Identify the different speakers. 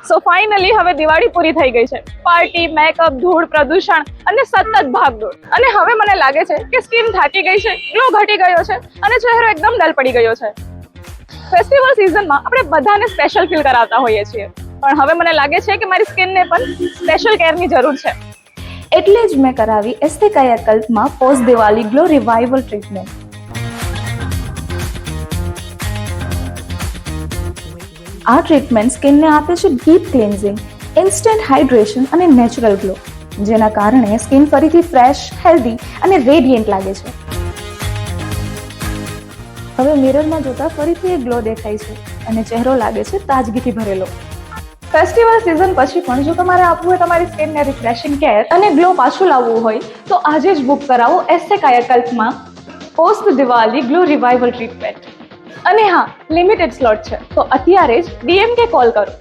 Speaker 1: So finally હવે દિવાળી પૂરી થઈ ગઈ છે. પાર્ટી, મેકઅપ, ધૂળ, પ્રદૂષણ અને સતત ભાગદોડ. અને હવે મને લાગે છે કે સ્કિન થાકી ગઈ છે, ગ્લો ઘટી ગયો છે અને ચહેરો એકદમ ડલ પડી ગયો છે. ફેસ્ટિવલ સિઝનમાં આપણે બધાને સ્પેશિયલ ફીલ કરાવતા હોઈએ છીએ, પણ હવે મને લાગે છે કે મારી સ્કિનને પણ સ્પેશિયલ કેરની જરૂર છે.
Speaker 2: એટલે જ મેં કરાવી એસ્થે કાયાકલ્પમાં post Diwali glow revival treatment. આ ટ્રીટમેન્ટ સ્કિનને આપે છે ડીપ ક્લિન્ઝિંગ, ઇન્સ્ટન્ટ હાઇડ્રેશન અને નેચરલ ગ્લો, જેના કારણે સ્કિન ફરીથી ફ્રેશ, હેલ્ધી અને રેડિયન્ટ લાગે છે. હવે મિરરમાં જોતા ફરીથી એક ગ્લો દેખાય છે અને ચહેરો લાગે છે તાજગીથી ભરેલો.
Speaker 1: ફેસ્ટિવલ સિઝન પછી પણ જો તમારે આપવું હોય તમારી સ્કિનને રિફ્રેશિંગ કેર અને ગ્લો પાછું લાવવું હોય તો આજે જ બુક કરાવો એસ્થે કાયાકલ્પમાં post Diwali glow revival treatment. અને હા, લિમિટેડ સ્લોટ છે, તો અત્યારે જ DM કે કોલ કરો.